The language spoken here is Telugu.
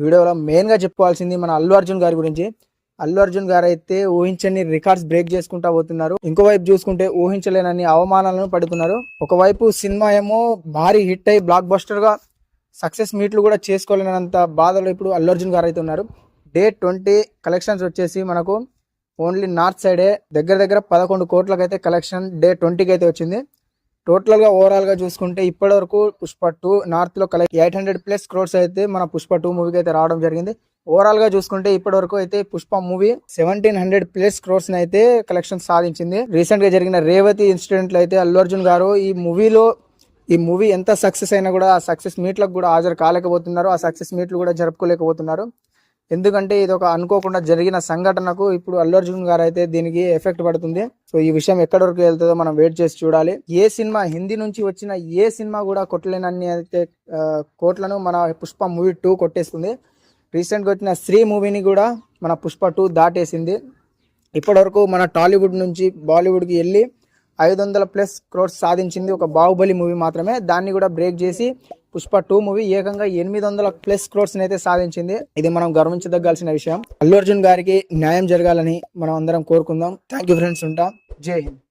వీడియోలో మెయిన్గా చెప్పుకోవాల్సింది మన అల్లు అర్జున్ గారి గురించి. అల్లు అర్జున్ గారు అయితే ఊహించని రికార్డ్స్ బ్రేక్ చేసుకుంటా పోతున్నారు. ఇంకోవైపు చూసుకుంటే ఊహించలేనన్ని అవమానాలను పడుతున్నారు. ఒకవైపు సినిమా ఏమో భారీ హిట్ అయి బ్లాక్ బస్టర్ గా సక్సెస్ మీట్లు కూడా చేసుకోలేనంత బాధలో ఇప్పుడు అల్లు అర్జున్ గారు అయితే ఉన్నారు. డే 20 కలెక్షన్స్ వచ్చేసి మనకు ఓన్లీ నార్త్ సైడే దగ్గర దగ్గర 11 కోట్లకి అయితే కలెక్షన్ డే 20కి అయితే వచ్చింది. టోటల్ గా ఓవరాల్ గా చూసుకుంటే ఇప్పటి వరకు పుష్ప 2 నార్త్ లో 800+ క్రోర్స్ అయితే మన పుష్ప 2 మూవీకి అయితే రావడం జరిగింది. ఓవరాల్ గా చూసుకుంటే ఇప్పటి వరకు అయితే పుష్ప మూవీ 1700+ క్రోర్స్ అయితే కలెక్షన్ సాధించింది. రీసెంట్ గా జరిగిన రేవతి ఇన్సిడెంట్ లో అయితే అల్లు అర్జున్ గారు ఈ మూవీ ఎంత సక్సెస్ అయినా కూడా ఆ సక్సెస్ మీట్లకు కూడా హాజరు కాలేకపోతున్నారు. ఆ సక్సెస్ మీట్లు కూడా జరుపుకోలేకపోతున్నారు. ఎందుకంటే ఇది ఒక అనుకోకుండా జరిగిన సంఘటనకు ఇప్పుడు అల్లు అర్జున్ గారు అయితే దీనికి ఎఫెక్ట్ పడుతుంది. సో ఈ విషయం ఎక్కడి వరకు వెళ్తుందో మనం వెయిట్ చేసి చూడాలి. ఏ సినిమా హిందీ నుంచి వచ్చిన ఏ సినిమా కూడా కొట్టలేనన్ని అయితే కోట్లను మన పుష్ప మూవీ 2 కొట్టేస్తుంది. రీసెంట్గా వచ్చిన శ్రీ మూవీని కూడా మన పుష్ప 2 దాటేసింది. ఇప్పటివరకు మన టాలీవుడ్ నుంచి బాలీవుడ్కి వెళ్ళి 500+ క్రోర్స్ సాధించింది ఒక బాహుబలి మూవీ మాత్రమే. దాన్ని కూడా బ్రేక్ చేసి పుష్ప 2 మూవీ ఏకంగా 800+ క్రోర్స్ అయితే సాధించింది. ఇది మనం గర్వించదగ్గాల్సిన విషయం. అల్లు అర్జున్ గారికి న్యాయం జరగాలని మనం అందరం కోరుకుందాం. Thank you friends. ఉంటాం. జై హింద్.